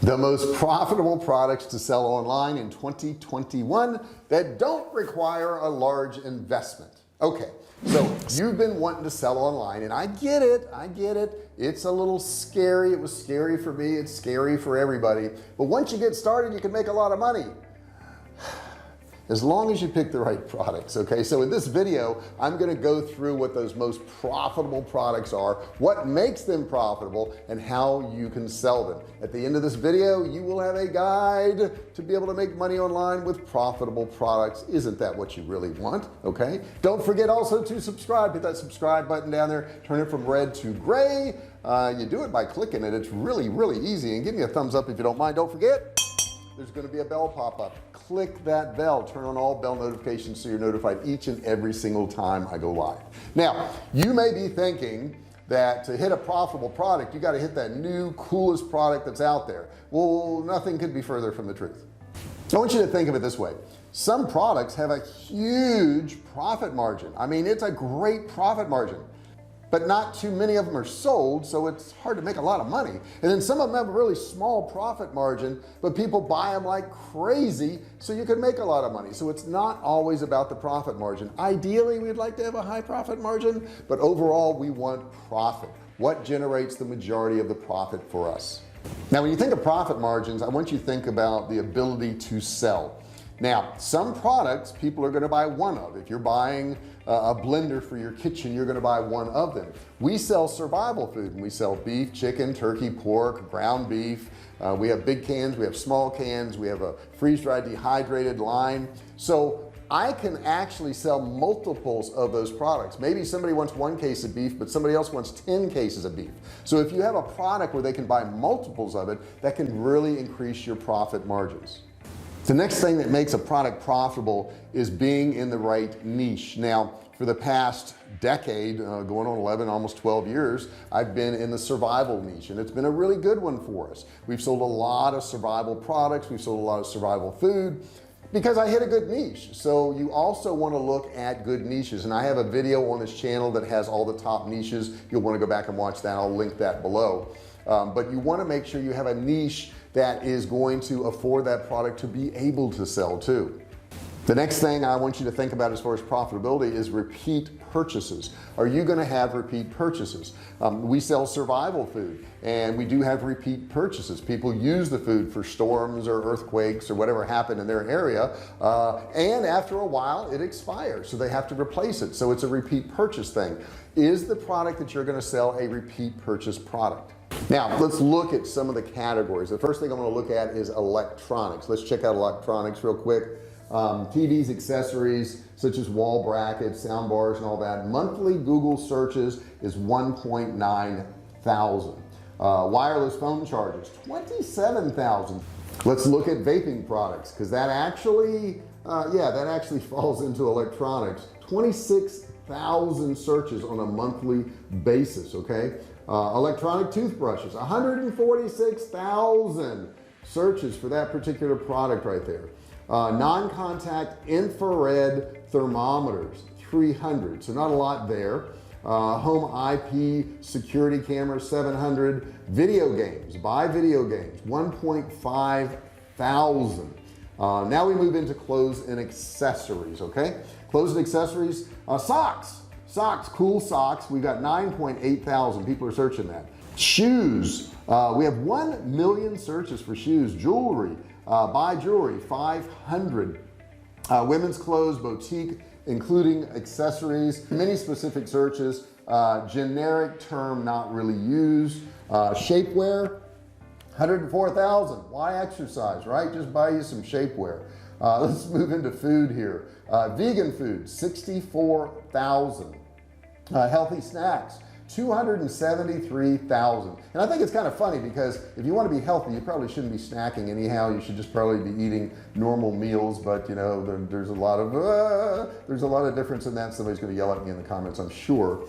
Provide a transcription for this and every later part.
The most profitable products to sell online in 2021 that don't require a large investment. Okay, so you've been wanting to sell online, and I get it, it's a little scary. It was scary for me, it's scary for everybody, but once you get started you can make a lot of money as long as you pick the right products. Okay, so in this video I'm going to go through what those most profitable products are, what makes them profitable, and how you can sell them. At the end of this video you will have a guide to be able to make money online with profitable products. Isn't that what you really want? Okay, don't forget also to subscribe. Hit that subscribe button down there, turn it from red to gray. You do it by clicking it. It's really easy, and give me a thumbs up if you don't mind. Don't forget, there's going to be a bell pop up. Click that bell, turn on all bell notifications so you're notified each and every single time I go live. Now you may be thinking that to hit a profitable product you got to hit that new coolest product that's out there. Well, nothing could be further from the truth. I want you to think of it this way. Some products have a huge profit margin. I mean, it's a great profit margin, but not too many of them are sold, so it's hard to make a lot of money. And then some of them have a really small profit margin, but people buy them like crazy, so you can make a lot of money. So it's not always about the profit margin. Ideally we'd like to have a high profit margin, but overall we want profit. What generates the majority of the profit for us? Now when you think of profit margins, I want you to think about the ability to sell. Now some products people are going to buy one of. If you're buying a blender for your kitchen, you're going to buy one of them. We sell survival food, and we sell beef, chicken, turkey, pork, ground beef. We have big cans, we have small cans, we have a freeze-dried dehydrated line. So I can actually sell multiples of those products. Maybe somebody wants 1 case of beef, but somebody else wants 10 cases of beef. So if you have a product where they can buy multiples of it, that can really increase your profit margins. The next thing that makes a product profitable is being in the right niche. Now for the past decade, going on 11 almost 12 years, I've been in the survival niche, and it's been a really good one for us. We've sold a lot of survival products, we've sold a lot of survival food because I hit a good niche. So you also want to look at good niches, and I have a video on this channel that has all the top niches. You'll want to go back and watch that. I'll link that below. But you want to make sure you have a niche that is going to afford that product to be able to sell too. The next thing I want you to think about as far as profitability is repeat purchases. Are you going to have repeat purchases? We sell survival food, and we do have repeat purchases. People use the food for storms or earthquakes or whatever happened in their area, and after a while it expires, so they have to replace it. So it's a repeat purchase thing. Is the product that you're going to sell a repeat purchase product? Now let's look at some of the categories. The first thing I'm going to look at is electronics. Let's check out electronics real quick. TVs, accessories such as wall brackets, sound bars, and all that. Monthly Google searches is 1.9 thousand. Wireless phone chargers, 27,000. Let's look at vaping products, because that actually falls into electronics. 26,000 searches on a monthly basis. Okay, electronic toothbrushes, 146,000 searches for that particular product right there. Non-contact infrared thermometers, 300, so not a lot there. Home IP security cameras, 700. Video games, buy video games, 1.5 thousand. Now we move into clothes and accessories. Okay, clothes and accessories. Socks, cool socks, we got 9.8 thousand people are searching that. Shoes, we have 1 million searches for shoes. Jewelry, buy jewelry, 500. Women's clothes, boutique, including accessories, many specific searches. Generic term not really used. Shapewear, 104,000. Why exercise, right? Just buy you some shapewear. Let's move into food here. Vegan food, 64,000. Healthy snacks, 273,000. And I think it's kind of funny, because if you want to be healthy you probably shouldn't be snacking anyhow. You should just probably be eating normal meals, but you know, there's a lot of difference in that. Somebody's going to yell at me in the comments, I'm sure.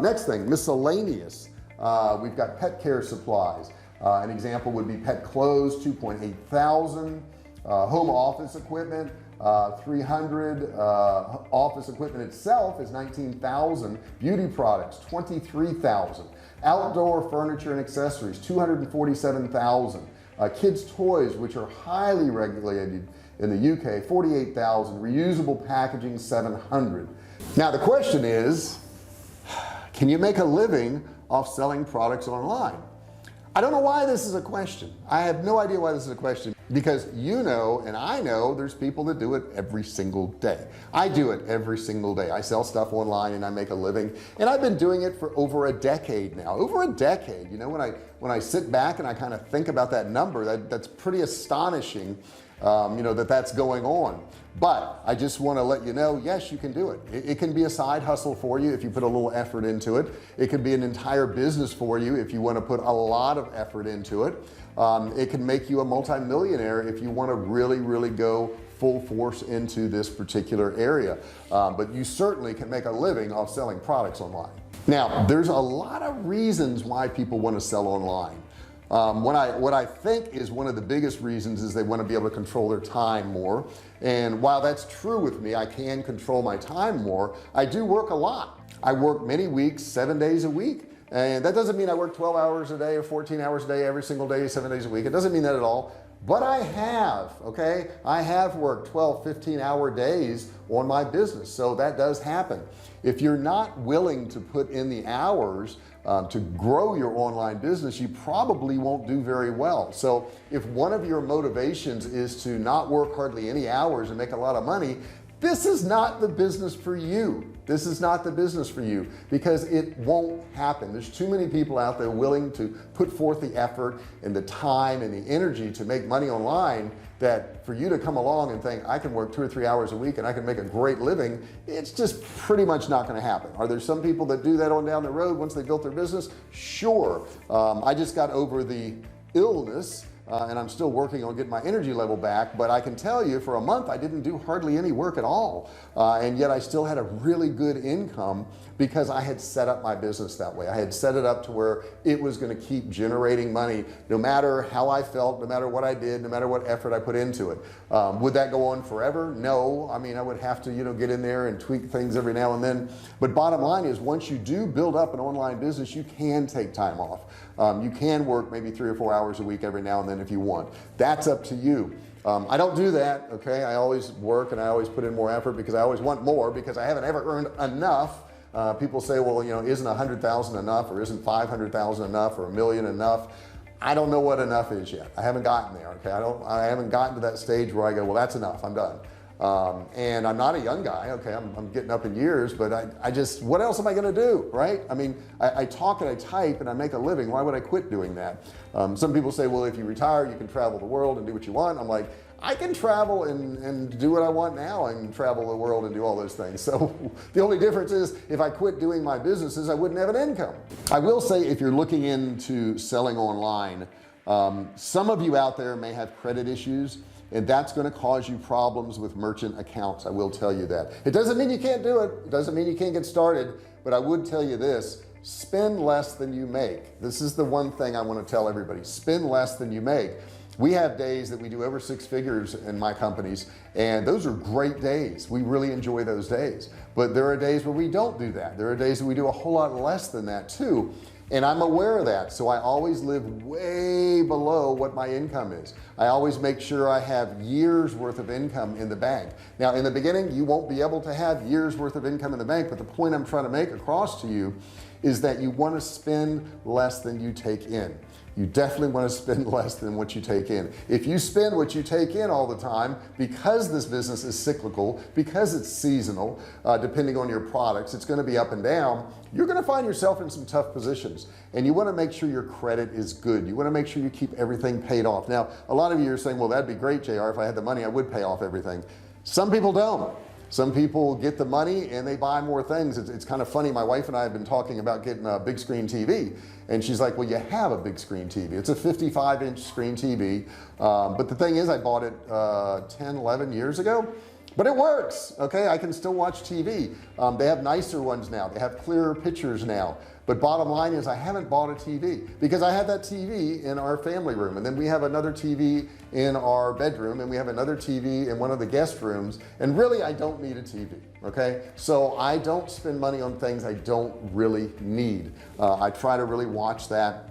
Next thing, miscellaneous. We've got pet care supplies. An example would be pet clothes, 2.8 thousand. Home office equipment, 300. Office equipment itself is 19,000. Beauty products, 23,000. Outdoor furniture and accessories, 247,000. kids toys, which are highly regulated in the UK, 48,000. Reusable packaging, 700. Now the question is, can you make a living off selling products online? I don't know why this is a question. I have no idea why this is a question, because you know and I know there's people that do it every single day. I do it every single day. I sell stuff online and I make a living, and I've been doing it for over a decade now. Over a decade. You know, when I sit back and I kind of think about that number, that's pretty astonishing, you know, that's going on. But I just want to let you know, yes, you can do it. It can be a side hustle for you if you put a little effort into it. It can be an entire business for you if you want to put a lot of effort into it. It can make you a multimillionaire if you want to really go full force into this particular area. But you certainly can make a living off selling products online. Now there's a lot of reasons why people want to sell online. What I think is one of the biggest reasons is they want to be able to control their time more. And while that's true with me, I can control my time more. I do work a lot. I work many weeks, 7 days a week, and that doesn't mean I work 12 hours a day or 14 hours a day every single day, 7 days a week. It doesn't mean that at all. But I have, okay, I have worked 12-15-hour days on my business, so that does happen. If you're not willing to put in the hours to grow your online business, you probably won't do very well. So if one of your motivations is to not work hardly any hours and make a lot of money, this is not the business for you. This is not the business for you, because it won't happen. There's too many people out there willing to put forth the effort and the time and the energy to make money online, that for you to come along and think I can work 2 or 3 hours a week and I can make a great living, it's just pretty much not going to happen. Are there some people that do that on down the road once they built their business? Sure. I just got over the illness, and I'm still working on getting my energy level back, but I can tell you for a month I didn't do hardly any work at all, and yet I still had a really good income because I had set up my business that way. I had set it up to where it was going to keep generating money no matter how I felt, no matter what I did, no matter what effort I put into it. Would that go on forever? No. I mean, I would have to, you know, get in there and tweak things every now and then, but bottom line is, once you do build up an online business, you can take time off. You can work maybe 3 or 4 hours a week every now and then if you want. That's up to you. I don't do that. Okay. I always work and I always put in more effort because I always want more, because I haven't ever earned enough. People say, well, you know, isn't 100,000 enough, or isn't 500,000 enough, or $1 million enough? I don't know what enough is yet. I haven't gotten there. Okay. I haven't gotten to that stage where I go, well, that's enough, I'm done. And I'm not a young guy. Okay. I'm getting up in years, but I just, what else am I going to do? Right. I mean, I talk and I type and I make a living. Why would I quit doing that? Some people say, well, if you retire, you can travel the world and do what you want. I'm like, I can travel and do what I want now and travel the world and do all those things. So the only difference is, if I quit doing my businesses, I wouldn't have an income. I will say, if you're looking into selling online, some of you out there may have credit issues, and that's going to cause you problems with merchant accounts. I will tell you that. It doesn't mean you can't do it. It doesn't mean you can't get started, but I would tell you this: spend less than you make. This is the one thing I want to tell everybody: spend less than you make. We have days that we do over 6 figures in my companies, and those are great days. We really enjoy those days. But there are days where we don't do that. There are days that we do a whole lot less than that too, and I'm aware of that. So I always live way below what my income is. I always make sure I have years worth of income in the bank. Now, in the beginning, you won't be able to have years worth of income in the bank, but the point I'm trying to make across to you is that you want to spend less than you take in. You definitely want to spend less than what you take in. If you spend what you take in all the time, because this business is cyclical, because it's seasonal, depending on your products, it's going to be up and down. You're going to find yourself in some tough positions, and you want to make sure your credit is good. You want to make sure you keep everything paid off. Now, a lot of you are saying, well, that'd be great, JR. If I had the money, I would pay off everything. Some people don't. Some people get the money and they buy more things. It's kind of funny. My wife and I have been talking about getting a big screen TV, and she's like, well, you have a big screen TV. It's a 55-inch screen TV. But the thing is, I bought it 10, 11 years ago, but it works. Okay. I can still watch TV. They have nicer ones now. They have clearer pictures now. But bottom line is, I haven't bought a TV because I have that TV in our family room, and then we have another TV in our bedroom, and we have another TV in one of the guest rooms, and really I don't need a TV. Okay. So I don't spend money on things I don't really need. I try to really watch that.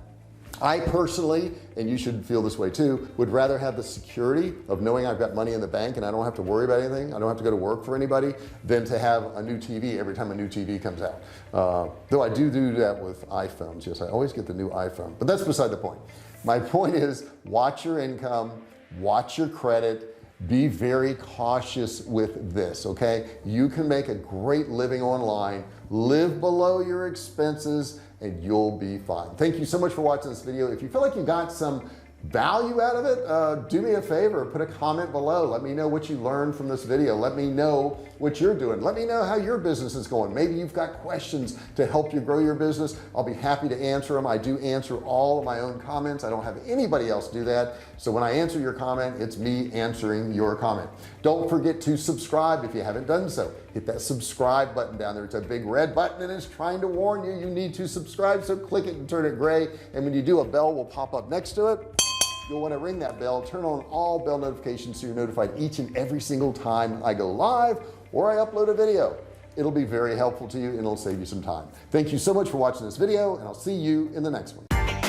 I personally, and you should feel this way too, would rather have the security of knowing I've got money in the bank and I don't have to worry about anything, I don't have to go to work for anybody, than to have a new TV every time a new TV comes out. Though I do that with iPhones. Yes, I always get the new iPhone, but that's beside the point. My point is, watch your income, watch your credit, be very cautious with this. Okay, you can make a great living online, live below your expenses, and you'll be fine. Thank you so much for watching this video. If you feel like you got some value out of it, do me a favor, put a comment below, let me know what you learned from this video, let me know what you're doing, let me know how your business is going. Maybe you've got questions to help you grow your business. I'll be happy to answer them. I do answer all of my own comments. I don't have anybody else do that, so when I answer your comment, it's me answering your comment. Don't forget to subscribe if you haven't done so. Hit that subscribe button down there. It's a big red button and it's trying to warn you you need to subscribe, so click it and turn it gray, and when you do, a bell will pop up next to it. You'll want to ring that bell, turn on all bell notifications so you're notified each and every single time I go live or I upload a video. It'll be very helpful to you and it'll save you some time. Thank you so much for watching this video, and I'll see you in the next one.